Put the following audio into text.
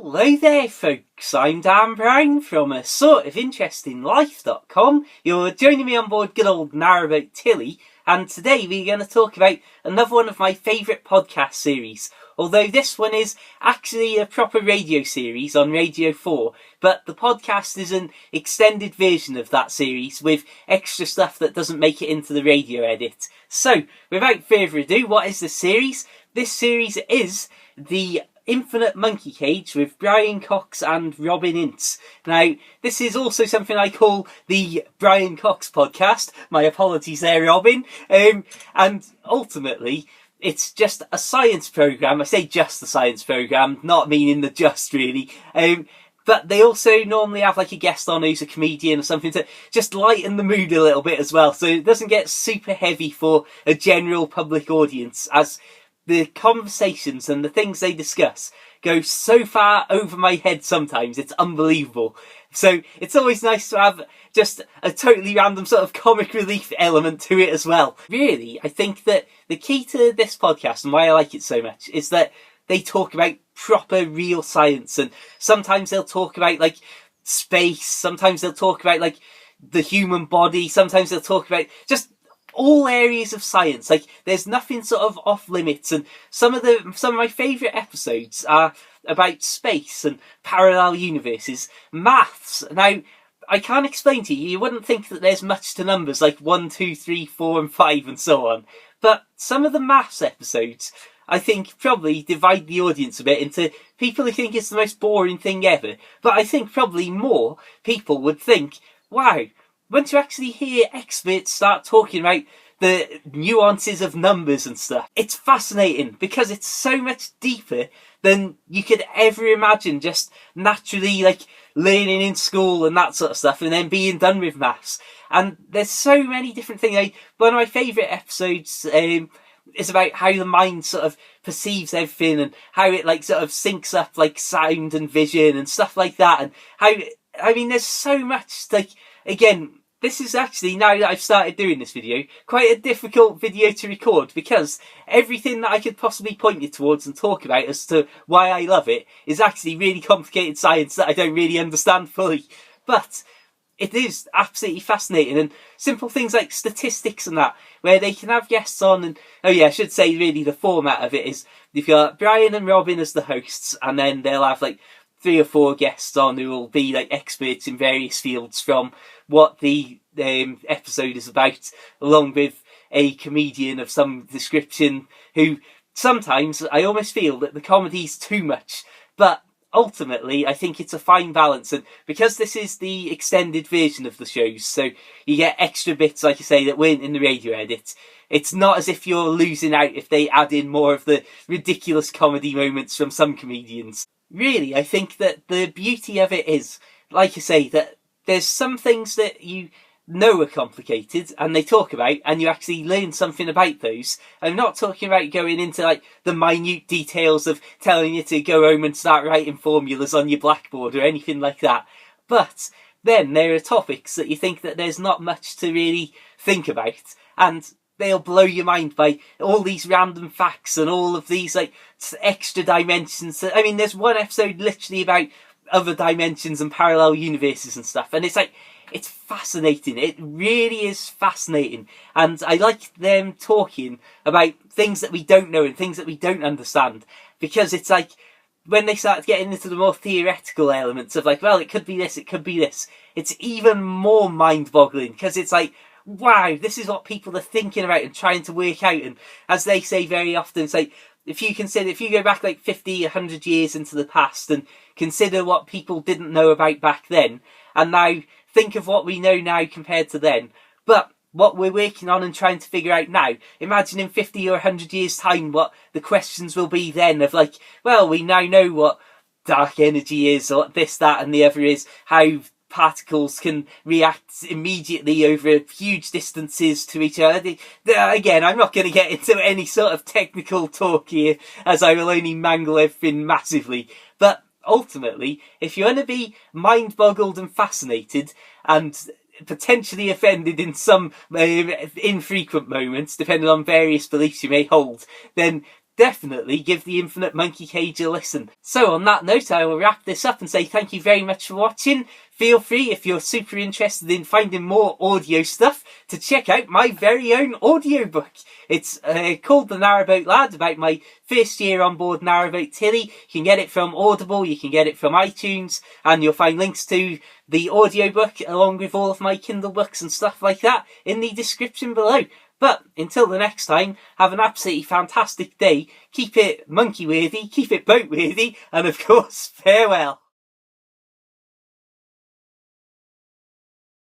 Hello there folks, I'm Dan Brown from a sortofinterestinglife.com. You're joining me on board good old Narrowboat Tilly, and today we're going to talk about another one of my favourite podcast series. Although this one is actually a proper radio series on Radio 4, but the podcast is an extended version of that series with extra stuff that doesn't make it into the radio edit. So, without further ado, what is this series? This series is the Infinite Monkey Cage with Brian Cox and Robin Ince. Now, this is also something I call the Brian Cox podcast. My apologies there, Robin. And ultimately, it's just a science programme. I say just a science programme, not meaning the just really. But they also normally have like a guest on who's a comedian or something to just lighten the mood a little bit as well. So it doesn't get super heavy for a general public audience, as the conversations and the things they discuss go so far over my head sometimes, it's unbelievable. So it's always nice to have just a totally random sort of comic relief element to it as well. Really, I think that the key to this podcast and why I like it so much is that they talk about proper real science, and sometimes they'll talk about like space, sometimes they'll talk about like the human body, sometimes they'll talk about just all areas of science. Like, there's nothing sort of off limits, and some of my favourite episodes are about space and parallel universes, maths. Now, I can't explain to you, you wouldn't think that there's much to numbers like 1, 2, 3, 4 and 5 and so on, but some of the maths episodes I think probably divide the audience a bit into people who think it's the most boring thing ever, but I think probably more people would think, wow, once you actually hear experts start talking about the nuances of numbers and stuff, it's fascinating because it's so much deeper than you could ever imagine just naturally like learning in school and that sort of stuff and then being done with maths. And there's so many different things. Like, one of my favourite episodes is about how the mind sort of perceives everything and how it like sort of syncs up like sound and vision and stuff like that. And how, I mean, there's so much, like, again, this is actually, now that I've started doing this video, quite a difficult video to record because everything that I could possibly point you towards and talk about as to why I love it is actually really complicated science that I don't really understand fully. But it is absolutely fascinating, and simple things like statistics and that, where they can have guests on, and oh yeah, I should say really the format of it is you've got Brian and Robin as the hosts, and then they'll have like 3 or 4 guests on who will be like experts in various fields from what the episode is about, along with a comedian of some description who sometimes I almost feel that the comedy's too much, but ultimately I think it's a fine balance. And because this is the extended version of the shows, so you get extra bits, like I say, that weren't in the radio edit, it's not as if you're losing out if they add in more of the ridiculous comedy moments from some comedians. Really, I think that the beauty of it is, like I say, that there's some things that you know are complicated and they talk about, and you actually learn something about those. I'm not talking about going into like the minute details of telling you to go home and start writing formulas on your blackboard or anything like that. But then there are topics that you think that there's not much to really think about, and they'll blow your mind by all these random facts and all of these like extra dimensions. I mean, there's one episode literally about other dimensions and parallel universes and stuff, and it's like, it's fascinating. It really is fascinating. And I like them talking about things that we don't know and things that we don't understand, because it's like, when they start getting into the more theoretical elements of like, well, it could be this, it could be this, it's even more mind-boggling, because it's like, wow, this is what people are thinking about and trying to work out. And as they say very often, it's like, if you go back like 50, 100 years into the past and consider what people didn't know about back then, and now think of what we know now compared to then, but what we're working on and trying to figure out now, imagine in 50 or 100 years time what the questions will be then of like, well, we now know what dark energy is, or this, that and the other is, how particles can react immediately over huge distances to each other. Again, I'm not going to get into any sort of technical talk here, as I will only mangle everything massively. But ultimately, if you want to be mind-boggled and fascinated and potentially offended in some infrequent moments, depending on various beliefs you may hold, then definitely give the Infinite Monkey Cage a listen. So on that note, I will wrap this up and say thank you very much for watching. Feel free, if you're super interested in finding more audio stuff, to check out my very own audiobook. It's called The Narrowboat Lad, about my first year on board Narrowboat Tilly. You can get it from Audible, you can get it from iTunes, and you'll find links to the audiobook along with all of my Kindle books and stuff like that in the description below. But until the next time, have an absolutely fantastic day. Keep it monkey worthy, keep it boat worthy, and of course, farewell.